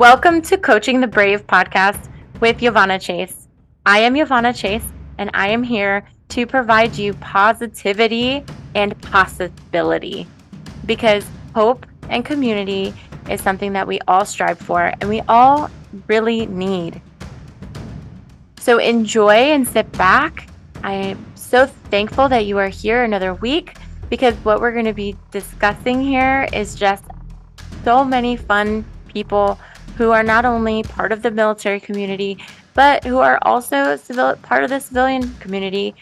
Welcome to Coaching the Brave podcast with Yvonne Chase. I am Yvonne Chase, and I am here to provide you positivity and possibility, because hope and community is something that we all strive for and we all really need. So enjoy and sit back. I am so thankful that you are here another week, because what we're going to be discussing here is just so many fun people who are not only part of the military community, but who are also part of the civilian community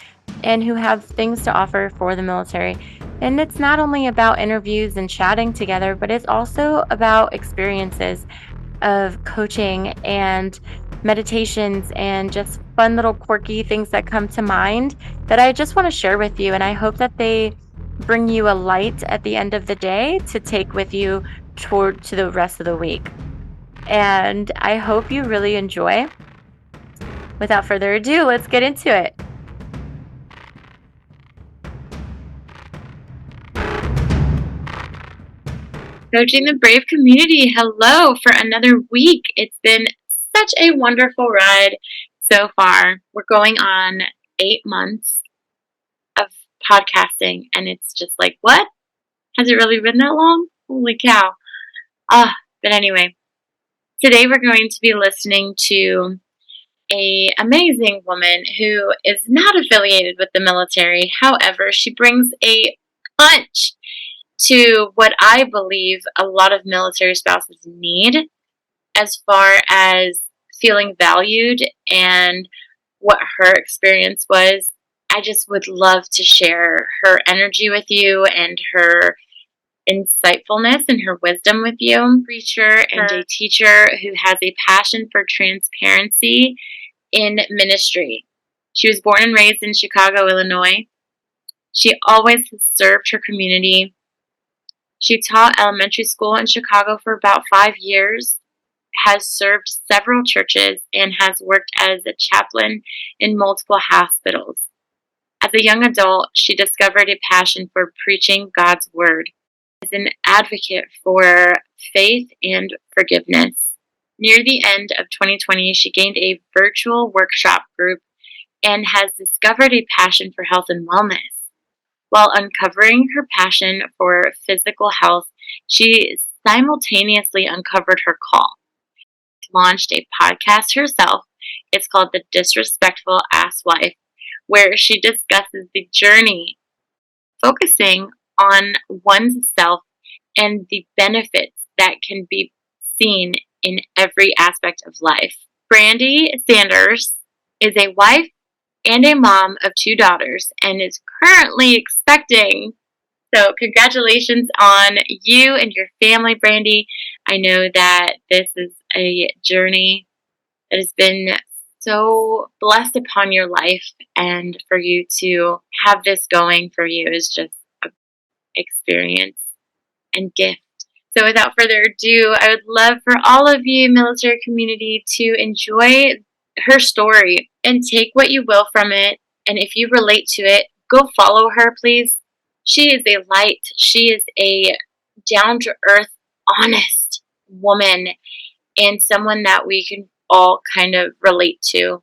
and who have things to offer for the military. And it's not only about interviews and chatting together, but it's also about experiences of coaching and meditations and just fun little quirky things that come to mind that I just want to share with you. And I hope that they bring you a light at the end of the day to take with you to the rest of the week. And I hope you really enjoy. Without further ado, let's get into it. Coaching the Brave community, hello for another week. It's been such a wonderful ride so far. We're going on 8 months of podcasting, and it's just like, what? Has it really been that long? Holy cow. But anyway, today we're going to be listening to an amazing woman who is not affiliated with the military. However, she brings a punch to what I believe a lot of military spouses need as far as feeling valued and what her experience was. I just would love to share her energy with you and her insightfulness and her wisdom with you. Preacher and a teacher who has a passion for transparency in ministry. She was born and raised in Chicago, Illinois. She always has served her community. She taught elementary school in Chicago for about 5 years, has served several churches, and has worked as a chaplain in multiple hospitals. As a young adult, she discovered a passion for preaching God's word. As an advocate for faith and forgiveness. Near the end of 2020, she gained a virtual workshop group and has discovered a passion for health and wellness. While uncovering her passion for physical health, she simultaneously uncovered her call. She launched a podcast herself. It's called The Disrespectful Ass Wife, where she discusses the journey, focusing on one's self and the benefits that can be seen in every aspect of life. Brandi Sanders is a wife and a mom of 2 daughters and is currently expecting. So congratulations on you and your family, Brandi. I know that this is a journey that has been so blessed upon your life, and for you to have this going for you is just an experience and gift. So without further ado, I would love for all of you military community to enjoy her story and take what you will from it. And if you relate to it, go follow her, please. She is a light. She is a down-to-earth, honest woman, and someone that we can all kind of relate to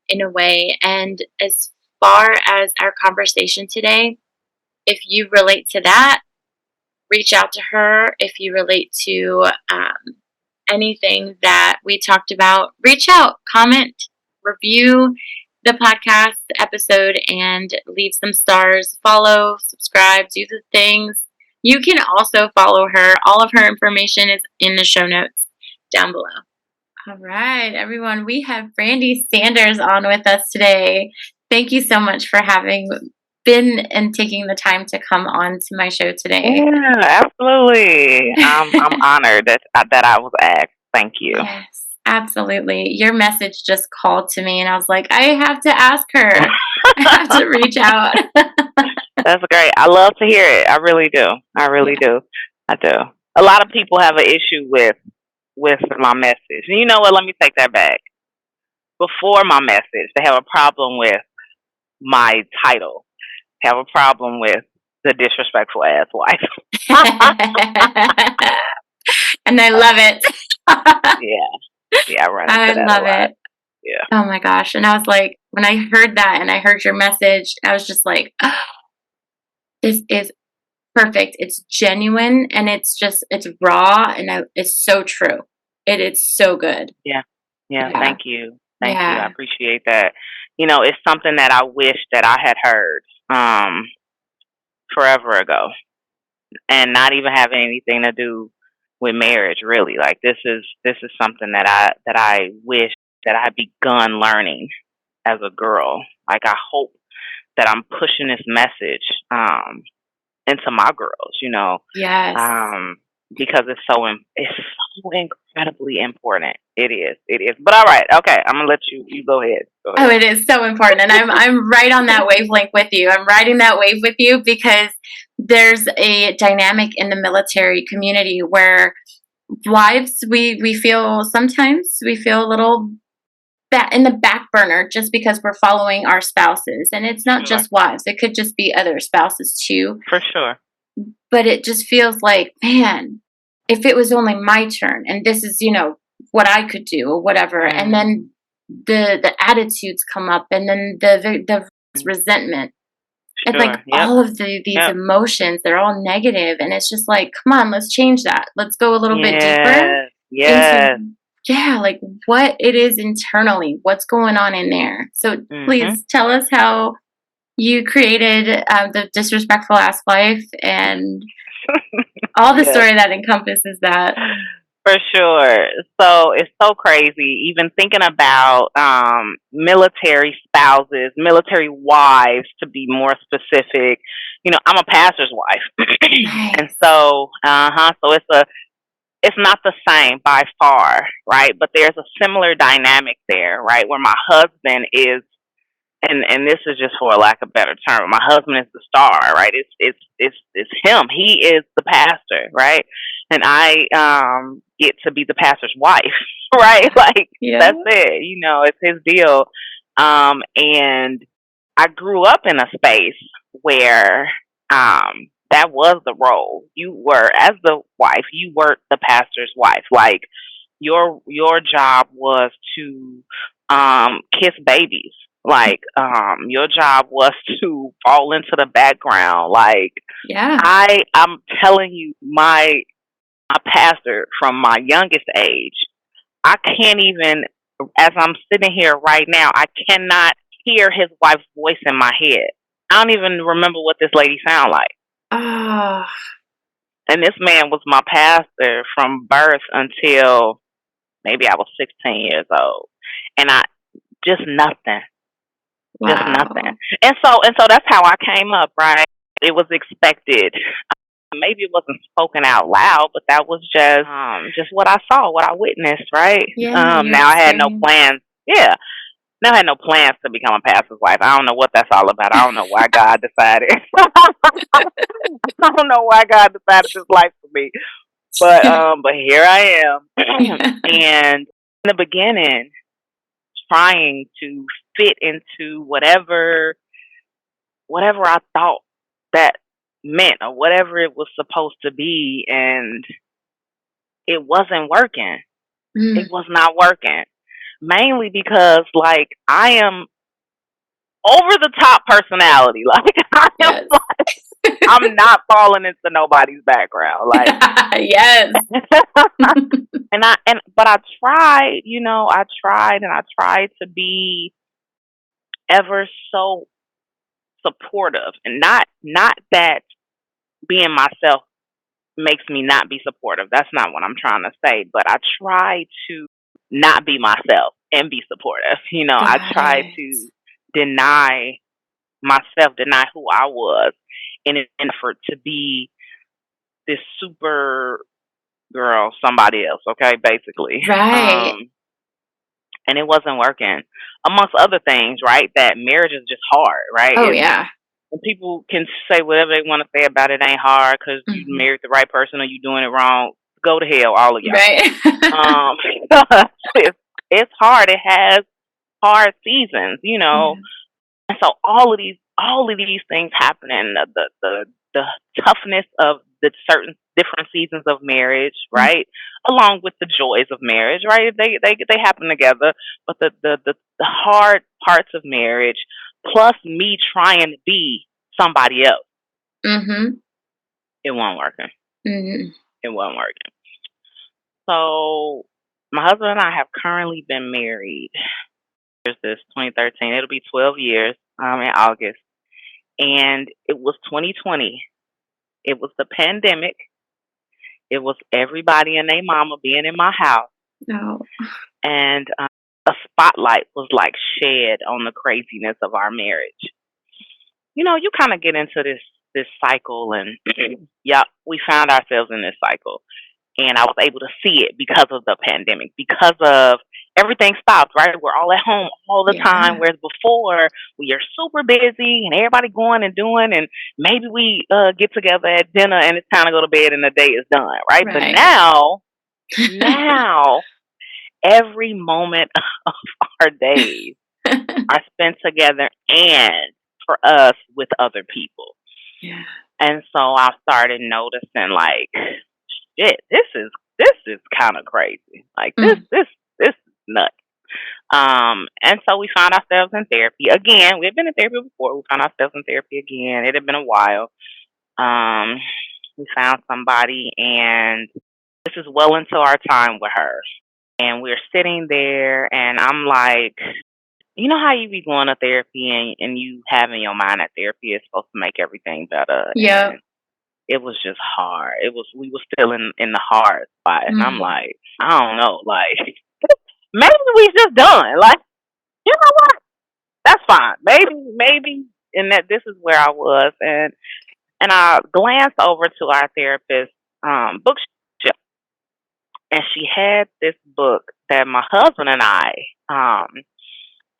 in a way. And as far as our conversation today, if you relate to that, reach out to her. If you relate to anything that we talked about, reach out, comment, review the podcast episode, and leave some stars. Follow, subscribe, do the things. You can also follow her. All of her information is in the show notes down below. All right, everyone, we have Brandi Sanders on with us today. Thank you so much for having been and taking the time to come on to my show today. Yeah, absolutely. I'm honored that I was asked. Thank you. Yes, absolutely. Your message just called to me, and I was like, I have to ask her. I have to reach out. That's great. I love to hear it. I really do. I do. A lot of people have an issue with my message. And you know what? Let me take that back. Before my message, they have a problem with my title. Have a problem with the disrespectful ass wife. And I love it. Yeah. Yeah, I run into I that a love lot. it. Yeah. Oh my gosh. And I was like, when I heard that and I heard your message, I was just like, oh, this is perfect. It's genuine and it's raw and it's so true. It's so good. Yeah. Yeah. Yeah. Thank you. Thank you. I Yeah. appreciate that. It's something that I wish that I had heard um forever ago, and not even having anything to do with marriage really. Like this is something that I wish that I had begun learning as a girl. Like I hope that I'm pushing this message into my girls, Yes. um, because it's so incredibly important. It is, it is. But all right, okay, I'm gonna let you go ahead. Go Oh, ahead. it is so important. And I'm right on that wavelength with you. I'm riding that wave with you because there's a dynamic in the military community where wives we feel sometimes we feel a little in the back burner just because we're following our spouses. And it's not Sure, just wives. It could just be other spouses too. for sure. But it just feels like, man, if it was only my turn and this is, what I could do or whatever. And Mm, then the attitudes come up and then the resentment and like sure. Yep. all of these Yep. emotions, they're all negative and it's just like, come on, let's change that. Let's go a little bit deeper Yes. into, Yes. yeah, like what it is internally, what's going on in there. So Mhm. please tell us how you created the disrespectful ass wife and all the Yes. story that encompasses that. For sure. So it's so crazy, even thinking about military spouses, military wives, to be more specific. I'm a pastor's wife, and Nice. so it's not the same by far, right? But there's a similar dynamic there, right? Where my husband is, and this is just for a lack of better term. My husband is the star, right? It's him. He is the pastor, right? And I get to be the pastor's wife, right? Yeah. Like Yeah. that's it. It's his deal. And I grew up in a space where that was the role. You were, as the wife, you were the pastor's wife. Like your job was to kiss babies. Like your job was to fall into the background. Like Yeah. I'm telling you, my pastor from my youngest age, I can't even, as I'm sitting here right now, I cannot hear his wife's voice in my head. I don't even remember what this lady sound like. Oh, And this man was my pastor from birth until maybe I was 16 years old. And I just nothing, just nothing. wow. And so that's how I came up, right? It was expected. Maybe it wasn't spoken out loud, but that was just what I saw, what I witnessed, right? Yeah, your Now I had no experience. plans. Yeah, now I had no plans to become a pastor's wife. I don't know what that's all about. I don't know why God decided. I don't know why God decided this life for me. But here I am. Yeah. And in the beginning, trying to fit into whatever I thought that meant, or whatever it was supposed to be, and it wasn't working. Mm, It was not working. Mainly because like I am over the top personality. Like yes. I'm not falling into nobody's background. Like yes. but I tried, I tried and I tried to be ever so supportive, and not that being myself makes me not be supportive. That's not what I'm trying to say, but I try to not be myself and be supportive. I Got try it. to deny myself, deny who I was in an effort to be this super girl, somebody else, okay, basically. Right. And it wasn't working. Amongst other things, right? That marriage is just hard, right? Oh, It's yeah. and people can say whatever they want to say about it. Ain't hard because you Mhm. married the right person or you doing it wrong. Go to hell, all of y'all. Right. Um, it's hard. It has hard seasons, Yeah. and so all of these things happening. The the toughness of the certain different seasons of marriage, Mm. right? Along with the joys of marriage, right? They happen together, but the hard parts of marriage, plus me trying to be somebody else, Mhm. it won't working. Mhm. It won't working. So my husband and I have currently been married. There's this 2013. It'll be 12 years in August, and it was 2020. It was the pandemic. It was everybody and their mama being in my house, No. and a spotlight was like shed on the craziness of our marriage. You kind of get into this cycle, and yeah, we found ourselves in this cycle, and I was able to see it because of the pandemic, because of everything stopped, right? We're all at home all the time, Yeah. whereas before we are super busy and everybody going and doing, and maybe we get together at dinner and it's time to go to bed and the day is done, right? But Right. now every moment of our days are spent together and for us with other people. Yeah. And so I started noticing like, shit, this is kind of crazy. Like Mm. this is nuts. And so we found ourselves in therapy again. We've been in therapy before. We found ourselves in therapy again. It had been a while. Um, we found somebody, and this is well into our time with her. And we're sitting there, and I'm like, you know how you be going to therapy and you have in your mind that therapy is supposed to make everything better, Yep. and it was just hard. We were still in the hard spot, and I'm Mm. like, I don't know, like maybe we just done. Like, you know what? That's fine. Maybe, and that this is where I was, and I glanced over to our therapist bookshelf, and she had this book that my husband and I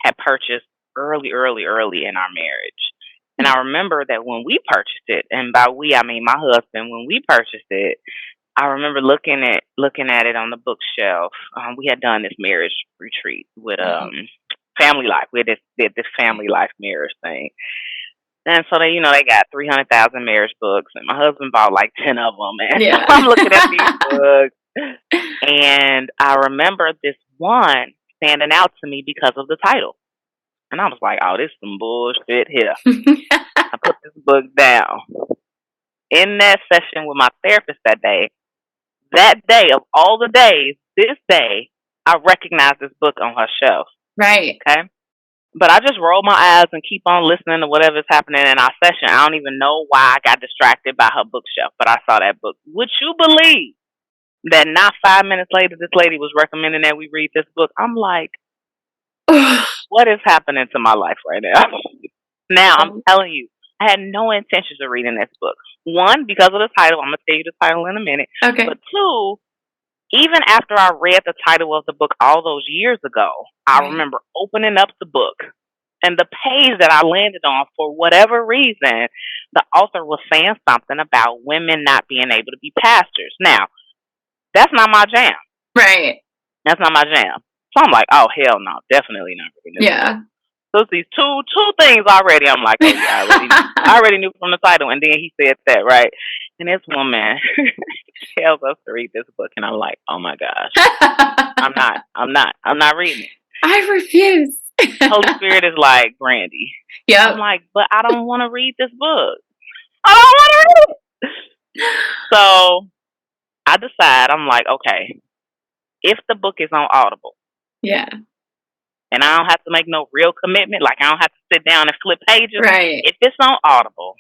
had purchased early in our marriage. And I remember that when we purchased it, and by we I mean my husband, when we purchased it, I remember looking at it on the bookshelf. We had done this marriage retreat with Oh. family life. We did this family life marriage thing, and so they got 300,000 marriage books, and my husband bought like 10 of them, and Yeah. I'm looking at these books, and I remember this one standing out to me because of the title, and I was like, "Oh, this is some bullshit here." I put this book down. In that session with my therapist that day of all the days, this day, I recognized this book on her shelf. Right. Okay. But I just roll my eyes and keep on listening to whatever's happening in our session. I don't even know why I got distracted by her bookshelf, but I saw that book. Would you believe that not 5 minutes later, this lady was recommending that we read this book? I'm like, what is happening to my life right now? Now, I'm Um, telling you, I had no intentions of reading this book. One, because of the title. I'm going to tell you the title in a minute. okay. But two, even after I read the title of the book all those years ago, I Right. remember opening up the book and the page that I landed on, for whatever reason, the author was saying something about women not being able to be pastors. Now, that's not my jam. Right. That's not my jam. So I'm like, oh hell no, definitely not reading this book. Yeah. So it's these two things already. I'm like, oh yeah, I already knew from the title. And then he said that, right? And this woman tells us to read this book, and I'm like, oh my gosh, I'm not reading it. I refuse. Holy Spirit is like, Brandi. I'm Yep. like, but I don't want to read this book. I don't want to read it. So I decide, I'm like, okay, if the book is on Audible, Yeah. and I don't have to make no real commitment, like I don't have to sit down and flip pages. Right. If it's on Audible,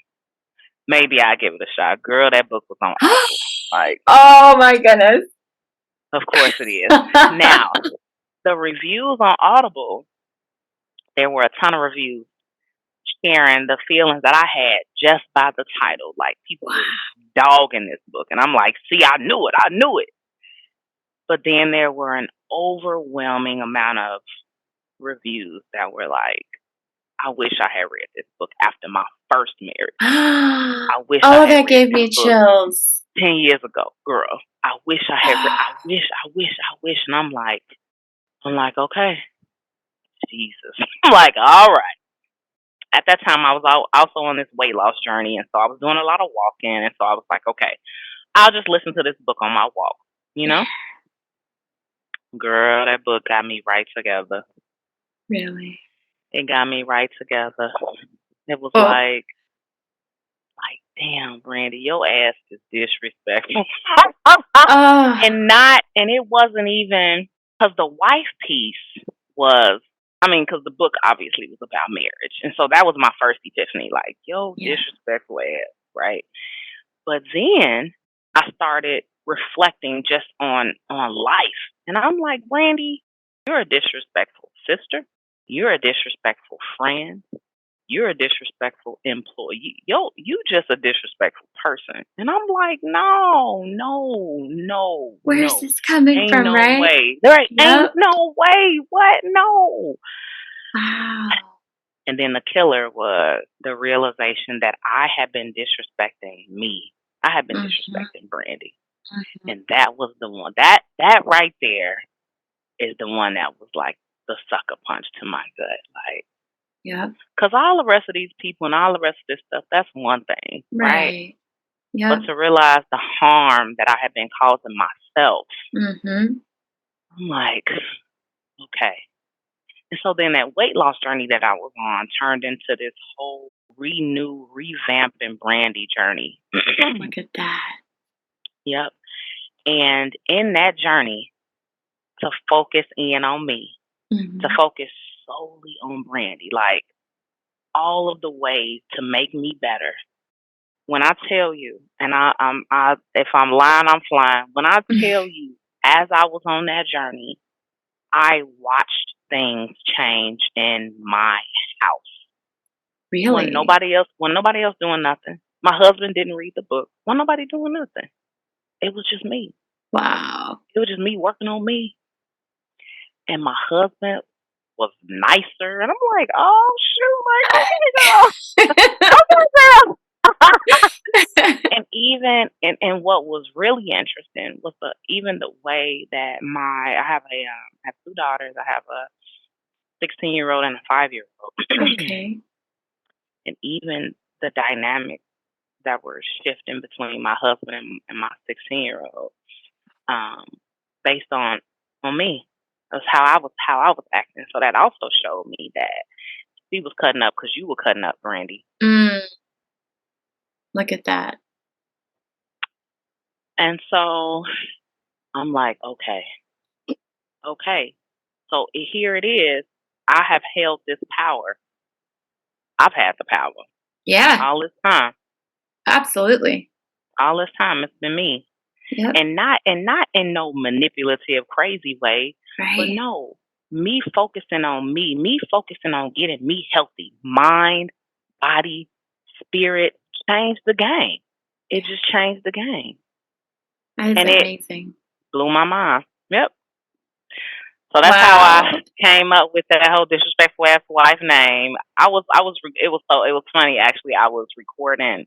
maybe I give it a shot. Girl, that book was on Audible. Like, Oh my goodness. of course it is. Now, the reviews on Audible, there were a ton of reviews sharing the feelings that I had just by the title. Like, people Wow. were dogging this book. And I'm like, see, I knew it. I knew it. But then there were an overwhelming amount of reviews that were like, I wish I had read this book after my first marriage. I wish I Oh, had that read gave this me book chills. 10 years ago, girl. I wish I had read, I wish. And I'm like, okay, Jesus. I'm like, all right. at that time, I was also on this weight loss journey, and so I was doing a lot of walking, and so I was like, okay, I'll just listen to this book on my walk. You Yeah. know, girl, that book got me right together. Really? It got me right together. It was Well, damn, Brandi, your ass is disrespectful. oh, And it wasn't even because the wife piece was, I mean, because the book obviously was about marriage. And so that was my first epiphany, like, yo, yeah. disrespectful ass, right? But then I started reflecting just on life. And I'm like, Brandi, you're a disrespectful sister. You're a disrespectful friend. You're a disrespectful employee. Yo, you just a disrespectful person. And I'm like, no, no, no, Where's no. this coming Ain't from, no right? way. There ain't Yep. no way. What? No. Wow. And then the killer was the realization that I had been disrespecting me. I had been Mhm, disrespecting Brandi. mhm. And that was the one. That right there is the one that was like the sucker punch to my gut. Like, Yep. because all the rest of these people and all the rest of this stuff, that's one thing, right? Right. But Yep. to realize the harm that I had been causing myself, Mhm. I'm like, okay. And so then that weight loss journey that I was on turned into this whole revamping Brandi journey. Look at that. Yep. And in that journey, to focus in on me, to Mhm. focus solely on Brandi, like all of the ways to make me better. When I tell you, and if I'm lying, I'm flying. When I tell you, as I was on that journey, I watched things change in my house. Really? When nobody else doing nothing. My husband didn't read the book. When nobody doing nothing. It was just me. Wow. It was just me working on me. And my husband was nicer. And I'm like, oh shoot, like okay, girl. Okay, girl. And even and what was really interesting was even the way that I have two daughters. I have a 16-year-old and a 5-year-old, Okay. and even the dynamic that were shifting between my husband and my 16-year-old, um, based on me. That's how I was acting. So that also showed me that he was cutting up because you were cutting up, Brandi. Mm, look at that. And so I'm like, okay, okay. So here it is. I have held this power. I've had the power Yeah, all this time. absolutely. All this time it's been me. Yep. And not in no manipulative crazy way, but Right. no, me focusing on getting me healthy, mind, body, spirit, changed the game. It Yeah. just changed the game. That is And it amazing. blew my mind. Yep. So that's how Wow. I came up with that whole disrespectful ass wife name. It was funny actually. I was recording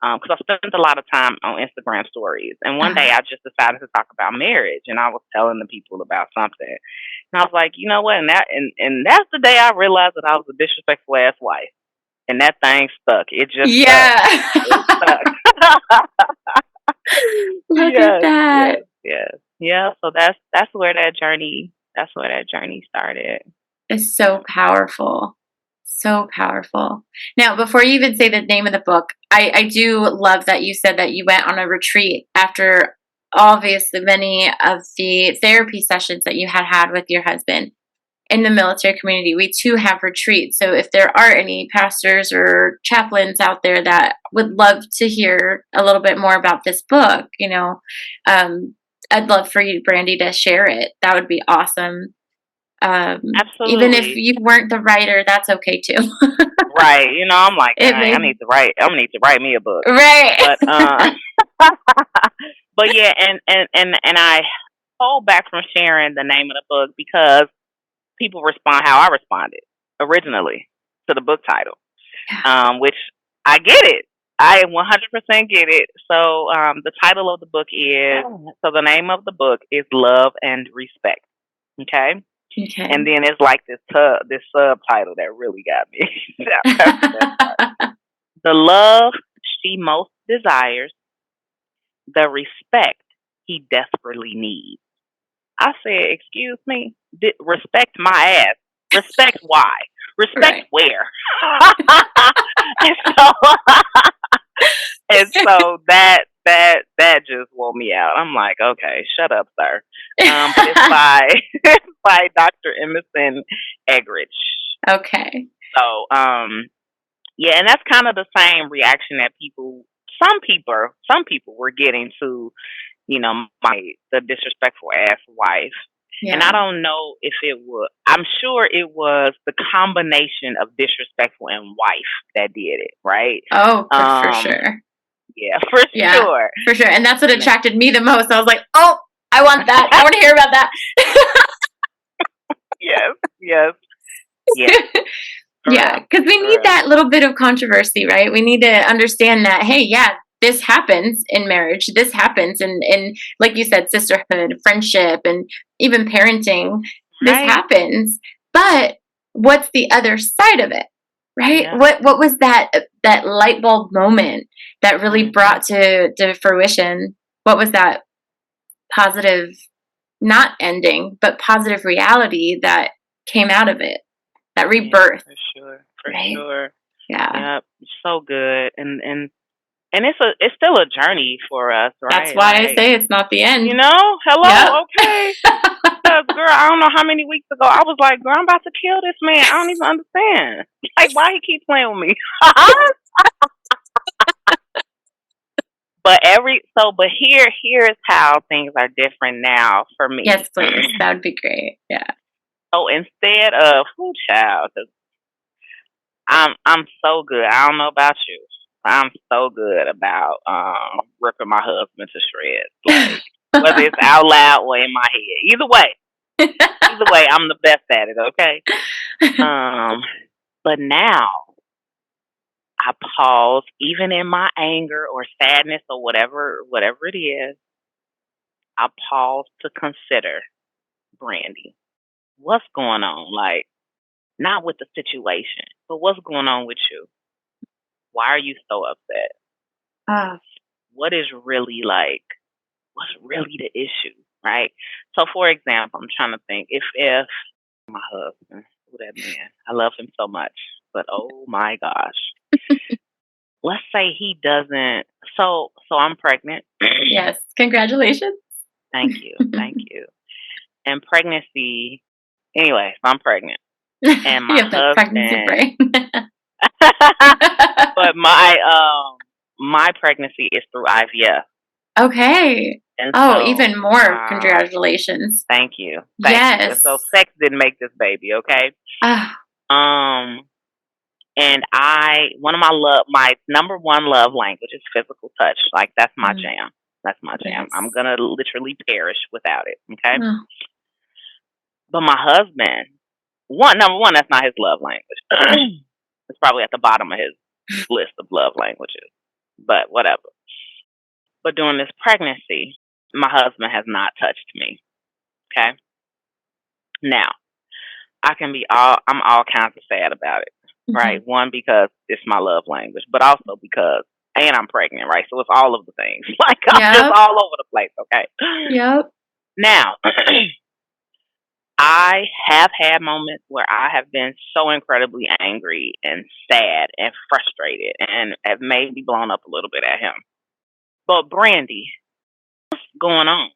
because I spent a lot of time on Instagram stories, and one day Uh, I just decided to talk about marriage, and I was telling the people about something, and I was like, you know what, and that's the day I realized that I was a disrespectful ass wife, and that thing stuck. It just stuck. It yeah. stuck. Look at Yes, that. yes, yes, yeah. So that's where that journey started. It's so powerful. So powerful. Now, before you even say the name of the book, I do love that you said that you went on a retreat after obviously many of the therapy sessions that you had with your husband. In the military community, we too have retreats. So if there are any pastors or chaplains out there that would love to hear a little bit more about this book, um, I'd love for you, Brandi, to share it. That would be awesome. Even if Absolutely. you weren't the writer, that's okay too. Right. You know, I'm like, It dang, may I need to write me a book. right. But but yeah, and I hold back from sharing the name of the book because people respond how I responded originally to the book title. Yeah. Which I get it. I 100% get it. So the title of the book is so the name of the book is Love and Respect. Okay? Okay. And then it's like this subtitle that really got me. That's the best part. The love she most desires, the respect he desperately needs. I said, excuse me, respect my ass. Respect why? Respect Right. where? and so, and so that just wore me out. I'm like, okay, shut up, sir. But it's by it's by Dr. Emerson Eggridge. Okay. So, yeah, and that's kind of the same reaction that some people were getting to, the disrespectful ass wife. And I Yeah. don't know if it was, I'm sure it was the combination of disrespectful and wife that did it, right? Oh, for sure. Yeah, for Yeah, sure. for sure. And that's what And attracted me the most. I was like, oh, I want that. I want to hear about that. yes, yes, yes, for Yeah, real, because we for need real. that little bit of controversy, right? We need to understand that, hey, yeah, this happens in marriage. This happens in like you said, sisterhood, friendship, and even parenting. This Right? happens. But what's the other side of it? Right? Yeah. What was that light bulb moment that really Mhm. brought to fruition? What was that positive, not ending, but positive reality that came out of it? That Yeah, rebirth, for sure, for right? sure. Yeah. Yep, so good, and it's still a journey for us, That's right? why I Like, say it's not the end. Yep. hello, okay. Because, girl, I don't know how many weeks ago I was like, girl, I'm about to kill this man. I don't even understand. Like, why he keep playing with me? but here's how things are different now for me. Yes, please. That would be great. Yeah. So instead of, who child, 'cause I'm so good. I don't know about you. I'm so good about ripping my husband to shreds. Like, whether it's out loud or in my head. Either way, I'm the best at it, okay? Um, but now I pause, even in my anger or sadness or whatever it is. I pause to consider, Brandy, what's going on? Like, not with the situation, but what's going on with you? Why are you so upset? Ah, What is really like? What's really the issue, right? So, for example, I'm trying to think if my husband, who that man, I love him so much, but oh my gosh, let's say he doesn't. So I'm pregnant. yes. Congratulations. Thank you, thank you. And pregnancy, anyway, so I'm pregnant, and You my have the pregnancy husband, brain. but my pregnancy is through IVF, Okay. and Oh, so even more congratulations. thank you, thank you. And Yes. so sex didn't make this baby, okay? Ah, Um, and one of my number one love language is physical touch. Like, that's my mm, jam. That's my jam. I'm yes. gonna literally perish without it. Okay. Oh, But my husband, number one, that's not his love language. It's probably at the bottom of his list of love languages. But whatever. But during this pregnancy, my husband has not touched me. Okay. Now, I'm all kinds of sad about it, right? mhm. One, because it's my love language, but also because, and I'm pregnant, right? So it's all of the things. Like, I'm just Yep. all over the place, okay? Yep. Now, I have had moments where I have been so incredibly angry and sad and frustrated and have maybe blown up a little bit at him. But Brandy, what's going on?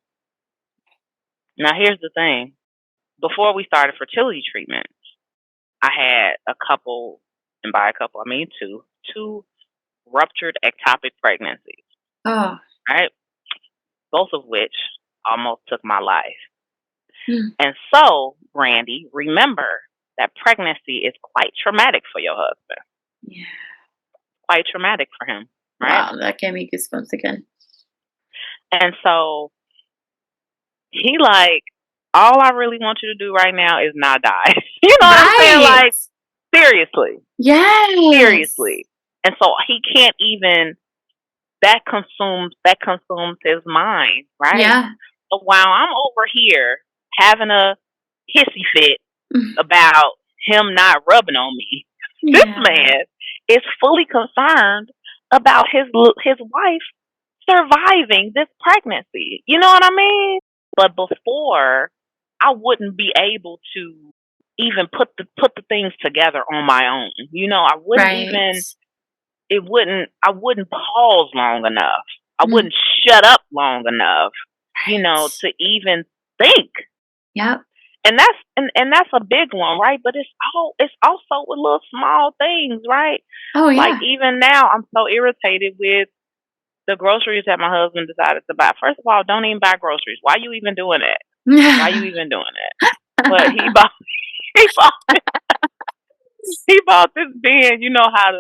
Now, here's the thing. Before we started fertility treatment, I had a couple, and by a couple I mean two ruptured ectopic pregnancies, Oh. right? Both of which almost took my life. Mm. And so, Brandy, remember that pregnancy is quite traumatic for your husband, Yeah. quite traumatic for him, right? Wow, that gave me goosebumps again. And so he like, all I really want you to do right now is not die. You know what I'm saying? Right. Like, seriously, Yes. seriously. And so he can't even, that consumes his mind, right? Yeah. So while I'm over here having a, hissy fit about him not rubbing on me. This Yeah. man is fully concerned about his wife surviving this pregnancy. You know what I mean? But before, I wouldn't be able to even put the things together on my own. You know, I wouldn't Right. even I wouldn't pause long enough. I Mm. wouldn't shut up long enough, Right. to even think. Yep. And that's a big one, right? But it's also with little small things, right? Oh, Like yeah. even now I'm so irritated with the groceries that my husband decided to buy. First of all, don't even buy groceries. Why you even doing that? Why you even doing that? But he bought he bought he bought this bin. You know how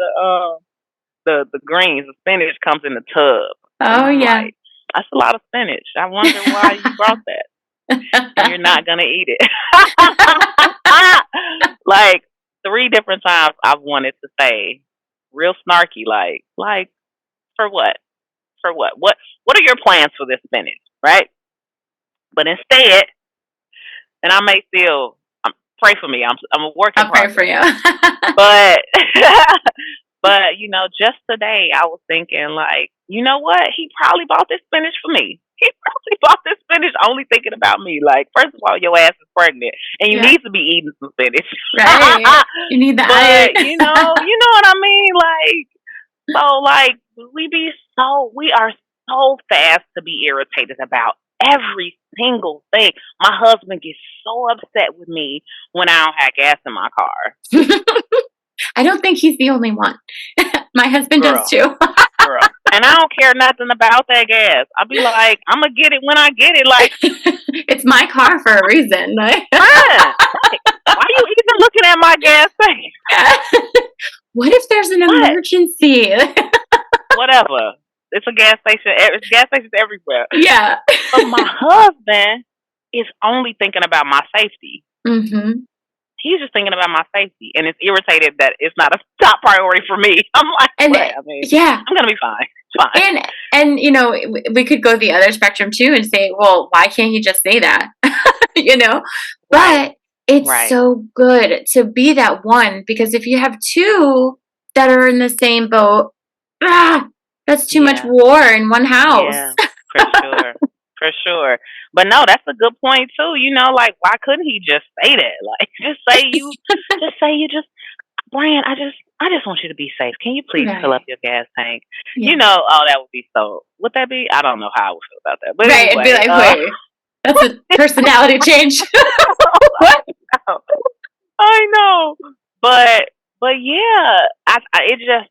the greens, the spinach comes in the tub, and Oh, I'm yeah. like, that's a lot of spinach. I wonder why you brought that, and you're not gonna eat it. Like 3 different times I've wanted to say, real snarky, like for what? For what? What are your plans for this spinach, right? But instead, and I may still pray for me. I'm a work in I'll pray for progress. you. But but just today I was thinking like, you know what? He probably bought this spinach for me. He probably bought this spinach only thinking about me. Like, first of all, your ass is pregnant and you Yeah. need to be eating some spinach. Right. You need the iron. But you know what I mean? Like, so like we are so fast to be irritated about every single thing. My husband gets so upset with me when I don't have gas in my car. I don't think he's the only one. My husband does Girl, too. girl. And I don't care nothing about that gas. I'll be like, I'm gonna get it when I get it. Like, It's my car for a reason. fine. Like, why are you even looking at my gas tank? What if there's an What? emergency? Whatever. It's a gas station. It's gas stations everywhere. Yeah. But my husband is only thinking about my safety. Mm-hmm. He's just thinking about my safety, and it's irritated that it's not a top priority for me. I'm like, And what? I mean, yeah, I'm gonna be fine. Fine. and we could go the other spectrum too and say, well, why can't you just say that? you know, Right. but it's Right. so good to be that one, because if you have two that are in the same boat, that's too much Yeah. war in one house. Yeah. For sure. For sure. But no, that's a good point too. You know, like why couldn't he just say that? Like just say you just Brian, I just want you to be safe. Can you please fill up Right. your gas tank? Yeah. Oh, that would be so. Would that be? I don't know how I would feel about that. But Right. It'd be anyway, like, wait, that's a personality change. What? I know. But yeah, it just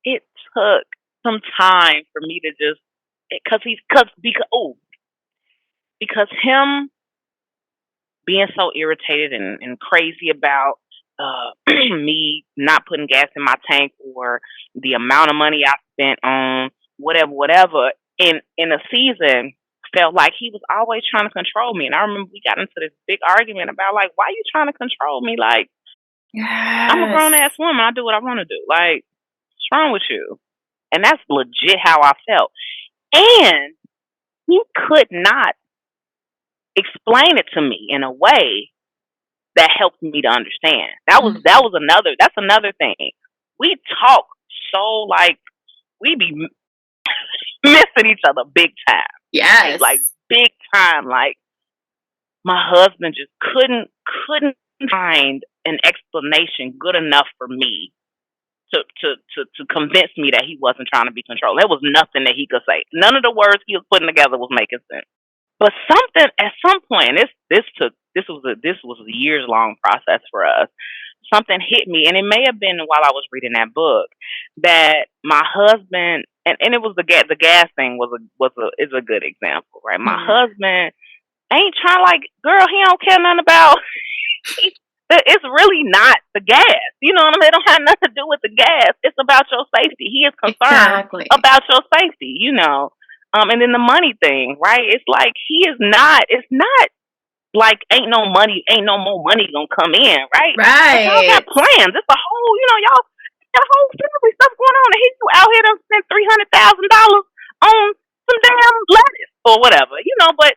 it took some time for me to just because him being so irritated and crazy about me not putting gas in my tank or the amount of money I spent on whatever in a season felt like he was always trying to control me. And I remember we got into this big argument about like, why are you trying to control me? Like, I'm a grown Yes. ass woman. I do what I want to do. Like, what's wrong with you? And that's legit how I felt. And he could not explain it to me in a way that helped me to understand. That's another thing. We talk so like we be missing each other big time. Yes. Like big time. Like my husband just couldn't find an explanation good enough for me to convince me that he wasn't trying to be controlled. There was nothing that he could say. None of the words he was putting together was making sense. But something at some point, this was a years long process for us. Something hit me, and it may have been while I was reading that book that my husband and it was the gas thing is a good example, right? My husband ain't trying like, girl, he don't care nothing about. It's really not the gas. You know what I mean? It don't have nothing to do with the gas. It's about your safety. He is concerned about your safety, and then the money thing, right? It's like it's not like ain't no more money gonna come in, right? But y'all Right. got plans. It's a whole, y'all got a whole family stuff going on. And he out here done spent $300,000 on some damn lettuce or whatever, but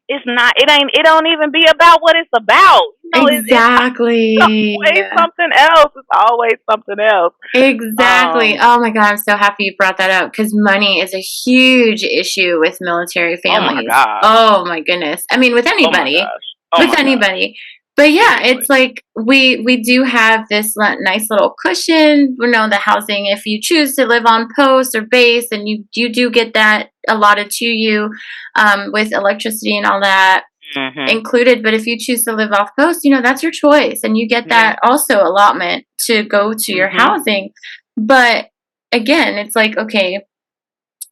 it's not. It don't even be about what it's about. It's Exactly. always something else. It's always something else. Exactly. Oh my God, I'm so happy you brought that up because money is a huge issue with military Oh my families. gosh. Oh my goodness. I mean, Oh my gosh. Oh with my gosh. anybody. But yeah, Seriously. it's like we do have this nice little cushion, the housing. If you choose to live on post or base, and you do get that allotted to you, with electricity and all that Mhm. included. But if you choose to live off post, that's your choice, and you get Yeah. that also allotment to go to your Mhm. housing. But again, it's like, okay,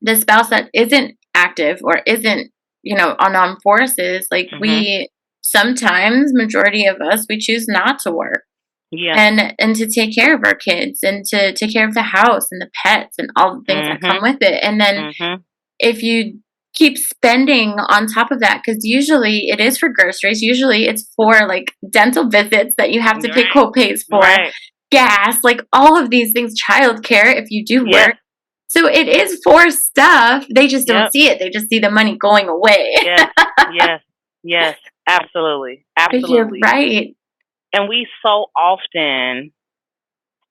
the spouse that isn't active or isn't, on armed forces, like, Mhm. we sometimes, majority of us, we choose not to work, Yeah. and to take care of our kids and to take care of the house and the pets and all the things that come Mhm. with it. And then Mhm. if you keep spending on top of that, because usually it is for groceries, usually it's for like dental visits that you have to pay Right. co-pays for, Right. gas, like all of these things, childcare if you do Yes. work. So it is for stuff. They just don't Yep. see it. They just see the money going away. Yes. Yes. Yes. Absolutely. But you're Absolutely. right. And we so often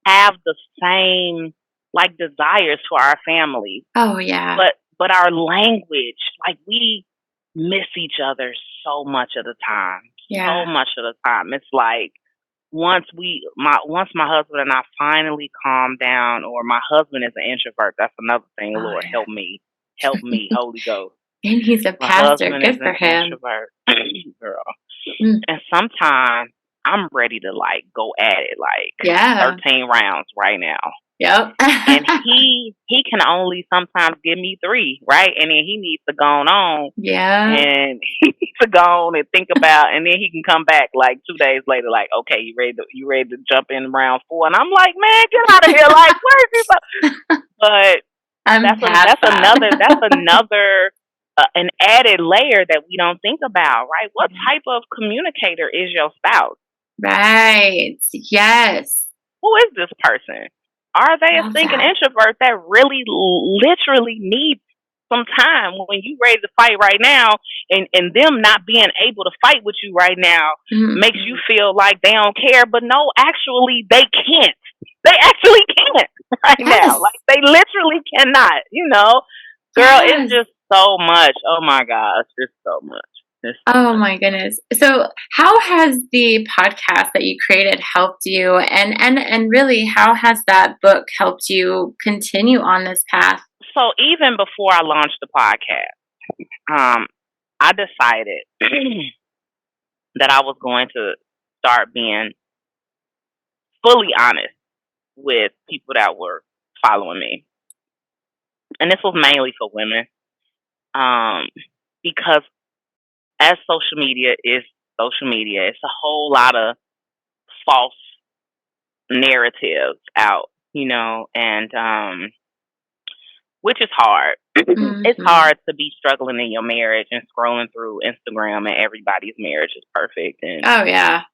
have the same like desires for our families, Oh yeah. but our language, like we miss each other so much of the time. So Yeah. much of the time. It's like once my husband and I finally calm down, or my husband is an introvert. That's another thing. Oh Lord help me, Holy Ghost. yeah. And he's a My pastor. husband is Good for an him. introvert, girl. Mm, And sometimes I'm ready to like go at it, like yeah. 13 rounds right now. Yep. And he can only sometimes give me 3, right? And then he needs to go on Yeah. and he needs to go on and think about, and then he can come back like 2 days later, like, okay, you ready to jump in round 4? And I'm like, man, get out of here! Like, where is he? But I'm past that. that's another an added layer that we don't think about, right? What type of communicator is your spouse? Right. Yes. Who is this person? Are they a Love stinking that. introvert that really literally needs some time when you ready to fight right now, and them not being able to fight with you right now makes you Mhm. feel like they don't care, but no, actually they can't. They actually can't right now. Yes. Like they literally cannot, Girl, it's Yes. just so much. Oh my gosh, it's so much. It's so Oh much. my goodness. So, how has the podcast that you created helped you, and really how has that book helped you continue on this path? So even before I launched the podcast, um, I decided that I was going to start being fully honest with people that were following me. And this was mainly for women. Um, because as social media, it's a whole lot of false narratives out, and which is hard. It's Mhm. hard to be struggling in your marriage and scrolling through Instagram and everybody's marriage is perfect, and Oh yeah.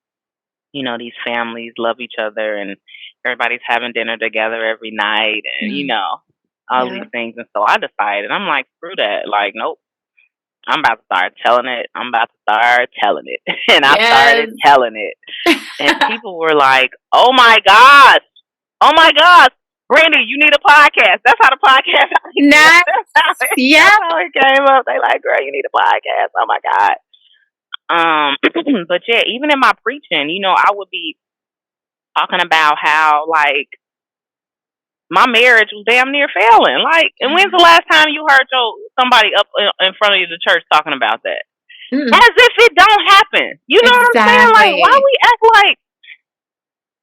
these families love each other and everybody's having dinner together every night, and Mm. all these Yep. things. And so I decided, I'm like, screw that. Like, nope. I'm about to start telling it. I'm about to start telling it. And I started Yes. telling it. And people were like, oh my gosh. Oh my gosh. Brandi, you need a podcast. That's how the podcast Nice. that's Yeah. how it came up. They like, girl, you need a podcast. Oh my God. But yeah, even in my preaching, I would be talking about how like my marriage was damn near failing. Like, and when's the last time you heard somebody up in front of you, the church, talking about that? Mm. As if it don't happen. You know what I'm saying? Like, Exactly.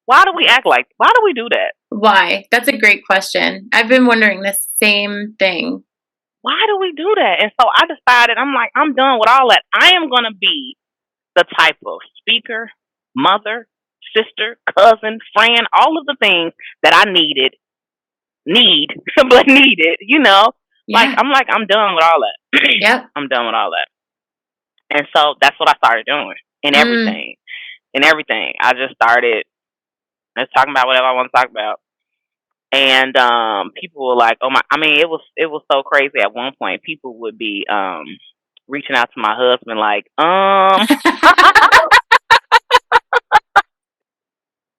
why do we do that? Why? That's a great question. I've been wondering the same thing. Why do we do that? And so I decided, I'm like, I'm done with all that. I am going to be the type of speaker, mother, sister, cousin, friend, all of the things that I need, but needed. Yeah. Like, I'm done with all that. Yep. I'm done with all that. And so that's what I started doing in Mm. everything. In everything. I just started just talking about whatever I want to talk about. And people were like, "Oh my!" I mean, it was so crazy. At one point, people would be reaching out to my husband like,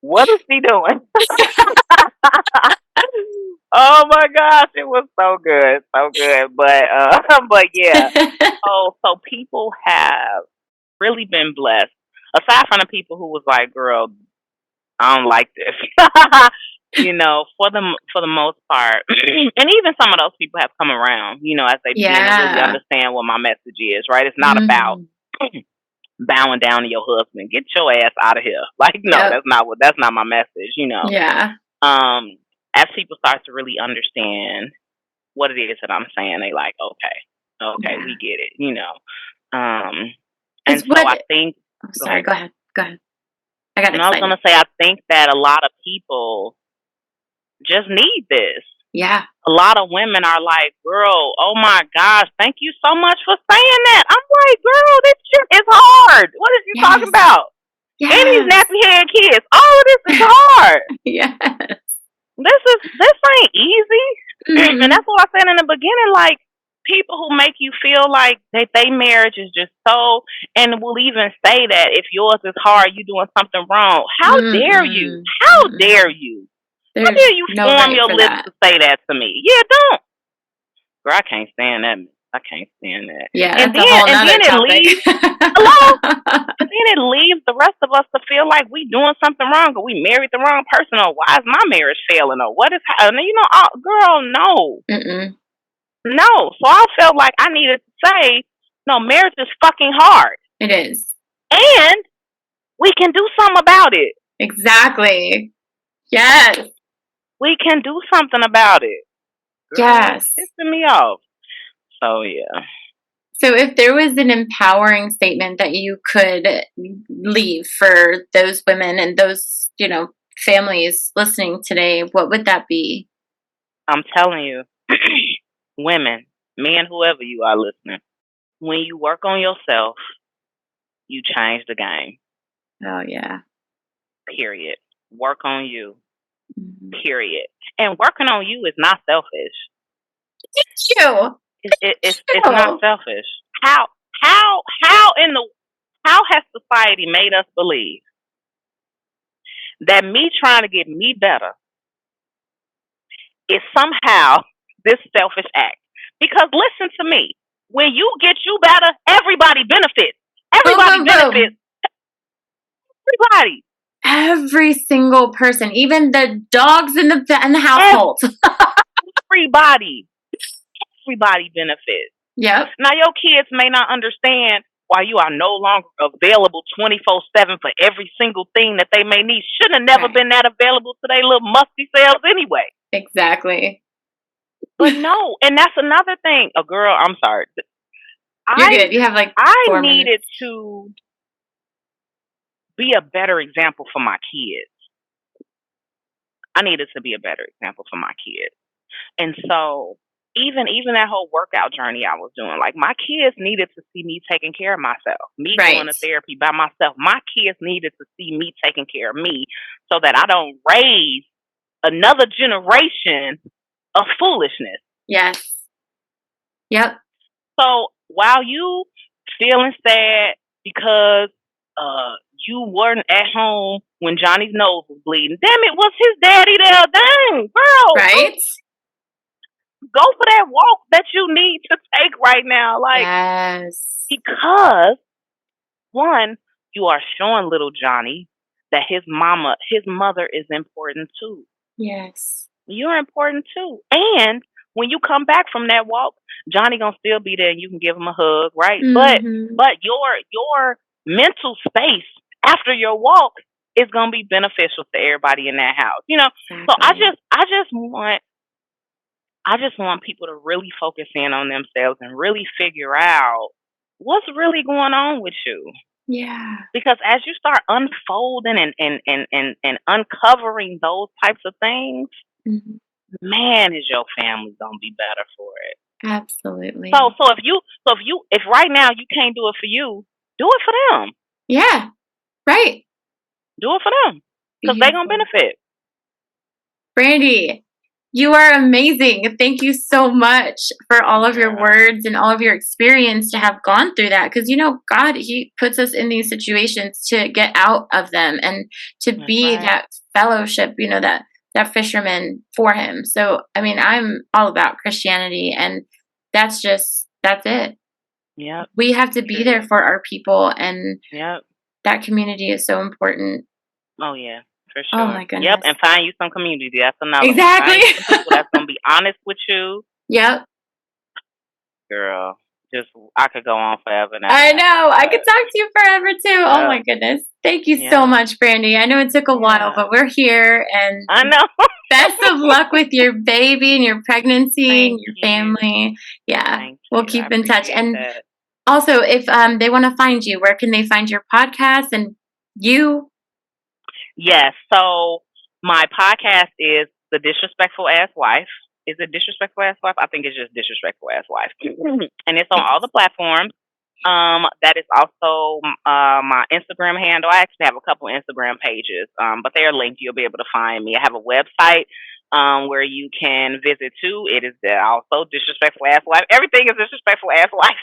what is he doing? Oh my gosh, it was so good, so good. But but yeah. So people have really been blessed. Aside from the people who was like, "Girl, I don't like this," for the most part, and even some of those people have come around. As they begin to really Yeah. understand what my message is. Right? It's not about Mhm. bowing down to your husband. Get your ass out of here. Like, no, Yep. that's not my message. Yeah. Um, as people start to really understand what it is that I'm saying, they like, okay, Yeah. we get it. Um, and Because so what? I think, Oh, go sorry. ahead. Go ahead. Go ahead. I got And I was excited. gonna say, I think that a lot of people just need this. Yeah. A lot of women are like, girl, oh my gosh, thank you so much for saying that. I'm like, girl, this shit is hard. What is you talking Yes. about? And these Yes. nappy head kids, all of this is hard. Yes. This ain't easy. And Hmm. that's what I said in the beginning, like people who make you feel like that they marriage is just so, and will even say that if yours is hard, you doing something wrong. How dare you? Mm-mm. How dare Mm-mm. you? How There's dare you no form right your for lips that. to say that to me? Yeah, don't. Girl, I can't stand that. I can't stand that. Yeah, And that's a then whole and nother then it topic. leaves hello. And then it leaves the rest of us to feel like we doing something wrong or we married the wrong person or why is my marriage failing or what is girl, no. Mm-mm. No. So I felt like I needed to say, no, marriage is fucking hard. It is. And we can do something about it. Exactly. Yes. We can do something about it. Girl, Yes. it's pissing me off. So yeah. So if there was an empowering statement that you could leave for those women and those, families listening today, what would that be? I'm telling you, women, men, whoever you are listening, when you work on yourself, you change the game. Oh yeah. Period. Work on you. Mm-hmm. Period. And working on you is not selfish. Thank you. It's not Oh, selfish. How how in the how has society made us believe that me trying to get me better is somehow this selfish act? Because listen to me, when you get you better, everybody benefits. boom, Everybody boom, benefits. boom. Everybody. Every single person, even the dogs in the household. Everybody. Everybody benefits. Yep. Now your kids may not understand why you are no longer available 24/7 for every single thing that they may need. Shouldn't have never Right. been that available to their little musty selves anyway. Exactly. But no, and that's another thing. A girl, I'm sorry. You're I good. You have like I 4 minutes. needed to be a better example for my kids. I needed to be a better example for my kids. And so even that whole workout journey I was doing, like my kids needed to see me taking care of myself, me going Right. to therapy by myself. My kids needed to see me taking care of me so that I don't raise another generation of foolishness. Yes. Yep. So while you feeling sad because you weren't at home when Johnny's nose was bleeding, damn it, was his daddy there? Dang, girl, Right? go for that walk that you need to take right now. Like, Yes. because one, you are showing little Johnny that his mother is important too. Yes. You're important too. And when you come back from that walk, Johnny gonna still be there and you can give him a hug, right? But Mm-hmm. your mental space after your walk is gonna be beneficial to everybody in that house. So Exactly. I just want people to really focus in on themselves and really figure out what's really going on with you. Yeah. Because as you start unfolding and uncovering those types of things, Mm-hmm. man, is your family gonna be better for it. So Absolutely. so if right now you can't do it for you, do it for them. Yeah. Right. Do it for them. Because they gonna Beautiful. benefit. Brandi, You are amazing. Thank you so much for all of your words and all of your experience to have gone through that. Because, God, He puts us in these situations to get out of them and to That's be right. that fellowship, that fisherman for Him. So, I mean, I'm all about Christianity, and that's it. Yep. We have to be there for our people, and Yep. that community is so important. Oh yeah, for Oh sure. my Yep. goodness. And find you some community. That's another one. Exactly. Find you some people that's gonna be honest with you. Yep. Girl, just I could go on forever and ever I and ever. know. I could But talk to you forever too. Oh yeah, my goodness. Thank you so yeah, much, Brandi. I know it took a while, yeah. but we're here, and I know. best of luck with your baby and your pregnancy and Thank your you. family. Yeah. Thank We'll you. I keep in touch. appreciate And that. also, if they want to find you, where can they find your podcast and you? Yes. So my podcast is The Disrespectful Ass Wife. Is it Disrespectful Ass Wife? I think it's just Disrespectful Ass Wife. And it's on Yes. all the platforms. That is also my Instagram handle. I actually have a couple Instagram pages, but they are linked. You'll be able to find me. I have a website where you can visit too. It is also Disrespectful Ass Wife. Everything is Disrespectful Ass Wife.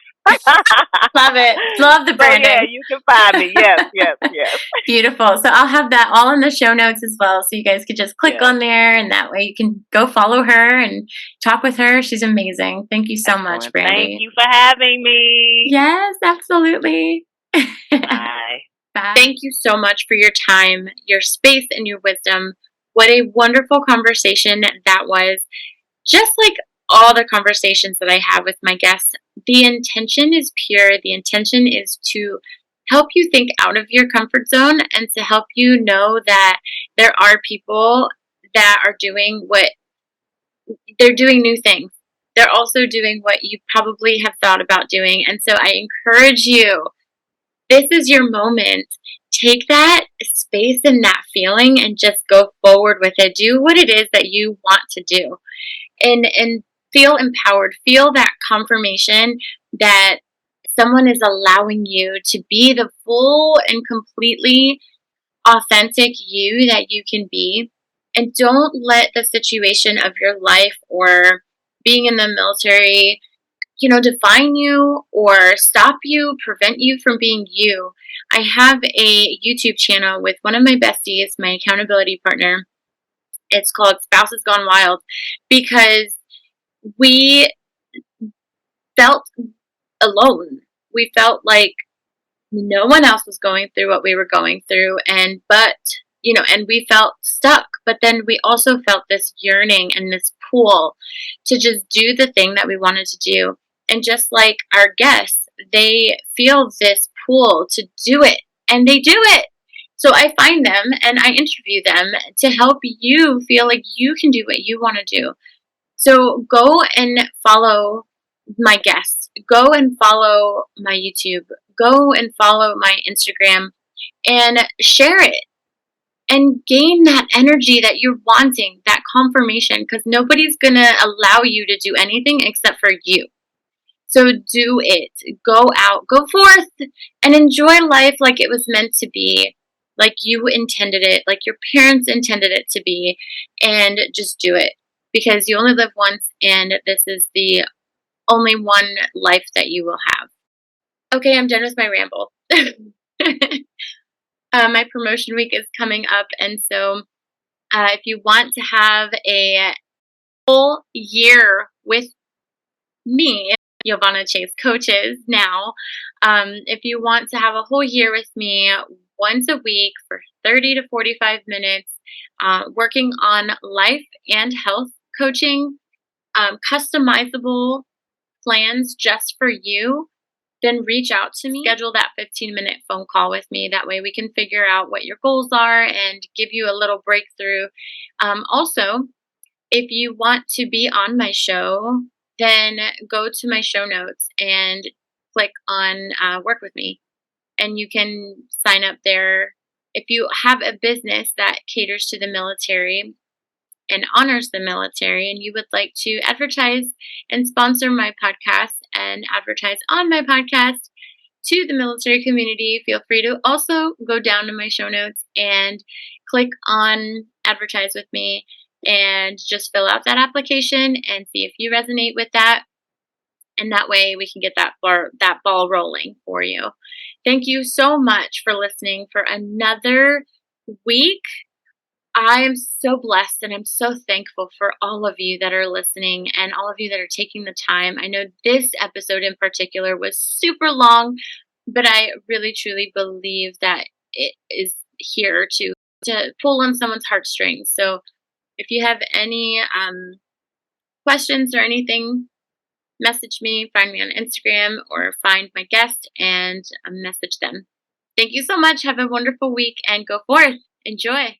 Love it. Love the So yeah, branding. you can find me. Yes, yes, yes, Beautiful. So I'll have that all in the show notes as well. So you guys could just click yes. on there, and that way you can go follow her and talk with her. She's amazing. Thank you so much, Excellent. Thank Brandi. you for having me. Yes, absolutely. Bye. Bye. Thank you so much for your time, your space, and your wisdom. What a wonderful conversation that was. Just like all the conversations that I have with my guests, the intention is pure. The intention is to help you think out of your comfort zone and to help you know that there are people that are doing what they're doing new things. They're also doing what you probably have thought about doing. And so I encourage you, this is your moment. Take that space and that feeling and just go forward with it. Do what it is that you want to do, and feel empowered. Feel that confirmation that someone is allowing you to be the full and completely authentic you that you can be. And don't let the situation of your life or being in the military, define you or stop you, prevent you from being you. I have a YouTube channel with one of my besties, my accountability partner. It's called Spouses Gone Wild, because we felt alone. We felt like no one else was going through what we were going through, and we felt stuck, but then we also felt this yearning and this pull to just do the thing that we wanted to do. And just like our guests, they feel this pull to do it, and they do it. So I find them and I interview them to help you feel like you can do what you want to do. So go and follow my guests. Go and follow my YouTube. Go and follow my Instagram and share it and gain that energy that you're wanting, that confirmation, because nobody's going to allow you to do anything except for you. So do it. Go out, go forth, and enjoy life like it was meant to be, like you intended it, like your parents intended it to be, and just do it. Because you only live once, and this is the only one life that you will have. Okay, I'm done with my ramble. My promotion week is coming up, and so if you want to have a full year with me, Giovanna Chase Coaches now, if you want to have a whole year with me once a week for 30 to 45 minutes, working on life and health coaching, customizable plans just for you, then reach out to me. Schedule that 15-minute phone call with me. That way we can figure out what your goals are and give you a little breakthrough. Also, if you want to be on my show, then go to my show notes and click on work with me. And you can sign up there. If you have a business that caters to the military and honors the military, and you would like to advertise and sponsor my podcast and advertise on my podcast to the military community, feel free to also go down to my show notes and click on advertise with me. and just fill out that application and see if you resonate with that. And that way we can get that ball rolling for you. Thank you so much for listening for another week. I am so blessed and I'm so thankful for all of you that are listening and all of you that are taking the time. I know this episode in particular was super long, but I really truly believe that it is here to pull on someone's heartstrings. So if you have any questions or anything, message me, find me on Instagram, or find my guest and message them. Thank you so much. Have a wonderful week and go forth. Enjoy.